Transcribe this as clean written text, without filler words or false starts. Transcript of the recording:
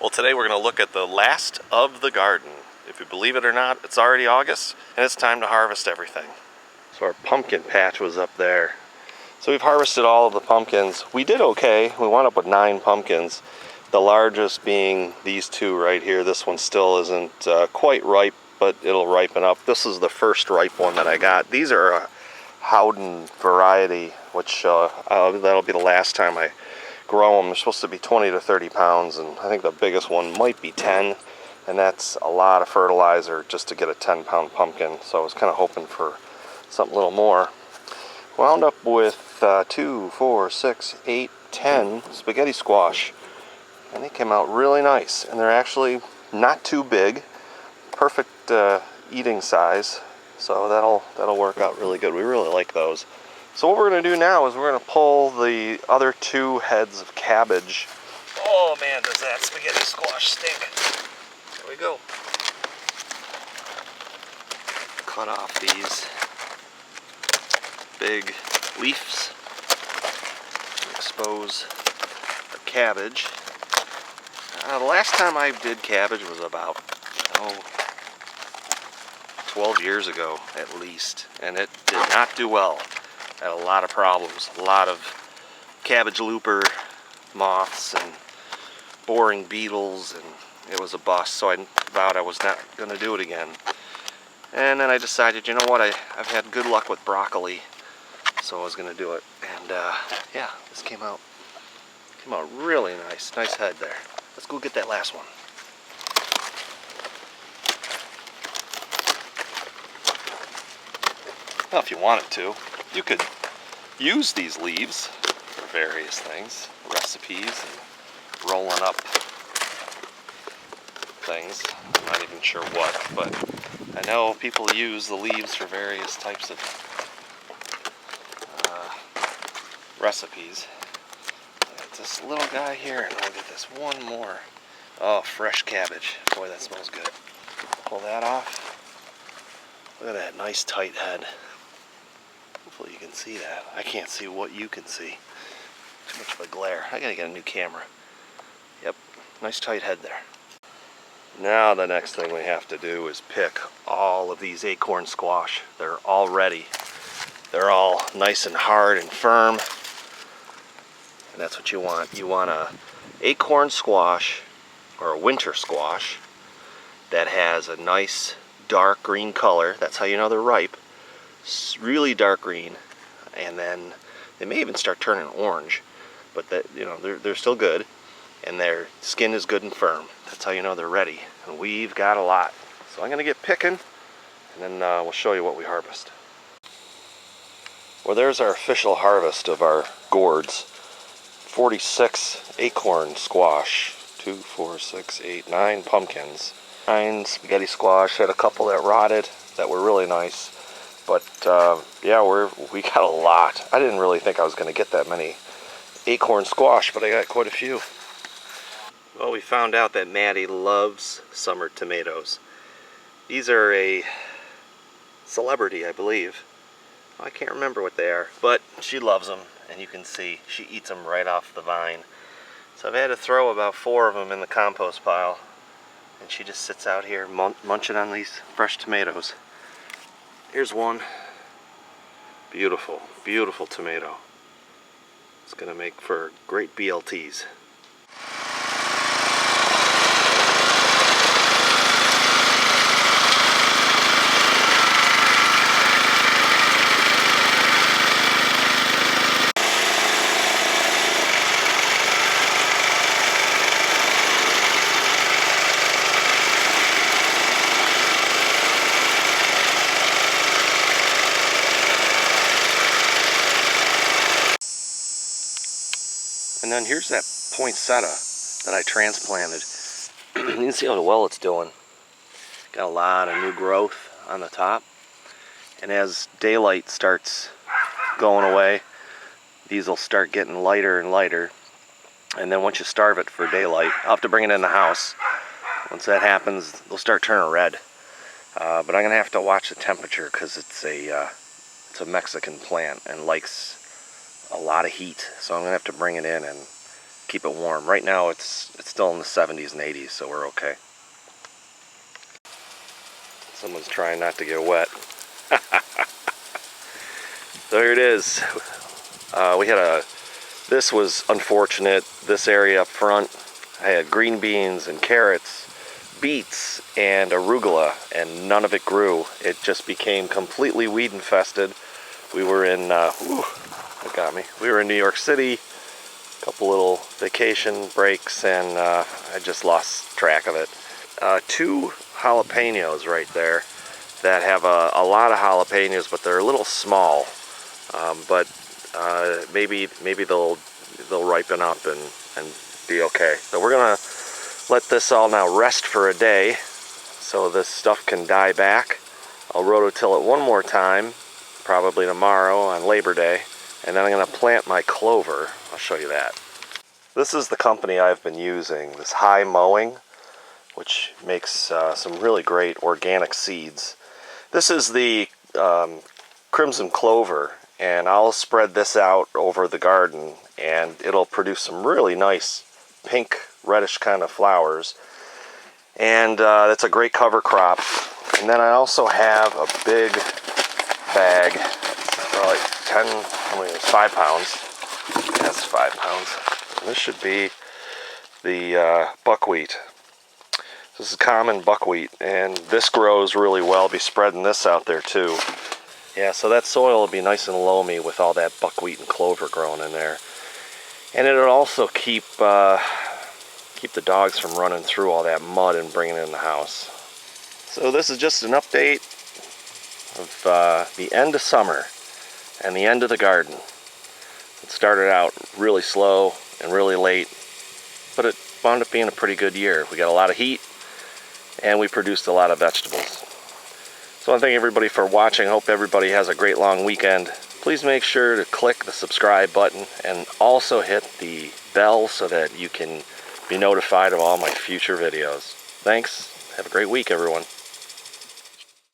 Well, today we're going to look at the last of the garden. If you believe it or not, it's already August, and it's time to harvest everything. So our pumpkin patch was up there. So we've harvested all of the pumpkins. We did okay. We wound up with 9 pumpkins. The largest being these 2 right here. This one still isn't quite ripe, but it'll ripen up. This is the first ripe one that I got. These are a Howden variety, which that'll be the last time I grow them. They're supposed to be 20 to 30 pounds, and I think the biggest one might be 10, and that's a lot of fertilizer just to get a 10-pound pumpkin. So I was kind of hoping for something a little more. Wound up with 2, 4, 6, 8, 10 spaghetti squash, and they came out really nice, and they're actually not too big, perfect eating size, so that'll work out really good. We really like those. So what we're going to do now is we're going to pull the other 2 heads of cabbage. Oh man, does that spaghetti squash stink. There we go. Cut off these big leaves. Expose the cabbage. The last time I did cabbage was about 12 years ago at least, and it did not do well. Had a lot of problems, a lot of cabbage looper moths and boring beetles, and it was a bust, so I vowed I was not going to do it again. And then I decided, you know what, I've had good luck with broccoli, so I was going to do it. And yeah, this came out really nice. Nice head there. Let's go get that last one. Now, if you wanted to, you could use these leaves for various things, recipes, and rolling up things. I'm not even sure what, but I know people use the leaves for various types of recipes. This little guy here, and we'll get this one more. Oh, fresh cabbage. Boy, that smells good. Pull that off. Look at that nice tight head. Hopefully you can see that. I can't see what you can see. Too much of a glare. I gotta get a new camera. Yep, nice tight head there. Now the next thing we have to do is pick all of these acorn squash. They're all ready. They're all nice and hard and firm. And that's what you want. You want a acorn squash or a winter squash that has a nice dark green color. That's how you know they're ripe. Really dark green, and then they may even start turning orange, but that, you know, they're still good, and their skin is good and firm. That's how you know they're ready. And we've got a lot, so I'm gonna get picking, and then we'll show you what we harvest. Well, there's our official harvest of our gourds. 46 acorn squash, 2, 4, 6, 8, 9 pumpkins, 9 spaghetti squash. Had a couple that rotted that were really nice. But yeah, we got a lot. I didn't really think I was going to get that many acorn squash, but I got quite a few. Well, we found out that Maddie loves summer tomatoes. These are a celebrity, I believe. I can't remember what they are, but she loves them, and you can see she eats them right off the vine. So I've had to throw about 4 of them in the compost pile, and she just sits out here munching on these fresh tomatoes. Here's one. Beautiful, beautiful tomato. It's going to make for great BLTs. And then here's that poinsettia that I transplanted. You can see how well it's doing. Got a lot of new growth on the top. And as daylight starts going away, these will start getting lighter and lighter. And then once you starve it for daylight, I'll have to bring it in the house. Once that happens, they'll start turning red. But I'm gonna have to watch the temperature because it's a Mexican plant and likes a lot of heat. So I'm gonna have to bring it in and keep it warm. Right now it's still in the 70s and 80s, so we're okay. Someone's trying not to get wet. So here it is. This was unfortunate. This area up front, I had green beans and carrots, beets, and arugula, and none of it grew. It just became completely weed infested. We were in, that got me. We were in New York City, a couple little vacation breaks, and I just lost track of it. 2 jalapenos right there that have a lot of jalapenos, but they're a little small. But maybe they'll ripen up and be okay. So we're gonna let this all now rest for a day so this stuff can die back. I'll rototill it one more time, probably tomorrow on Labor Day, and then I'm gonna plant my clover. I'll show you that. This is the company I've been using, this High Mowing, which makes some really great organic seeds. This is the crimson clover, and I'll spread this out over the garden and it'll produce some really nice pink reddish kind of flowers, and that's a great cover crop. And then I also have a big bag, probably 10, how many, 5 pounds. That's 5 pounds. And this should be the buckwheat. This is common buckwheat, and this grows really well. I'll be spreading this out there too. Yeah, so that soil will be nice and loamy with all that buckwheat and clover growing in there. And it'll also keep the dogs from running through all that mud and bringing it in the house. So this is just an update of the end of summer and the end of the garden. It started out really slow and really late, but it wound up being a pretty good year. We got a lot of heat, and we produced a lot of vegetables. So I want to thank everybody for watching. Hope everybody has a great long weekend. Please make sure to click the subscribe button and also hit the bell so that you can be notified of all my future videos. Thanks. Have a great week, everyone.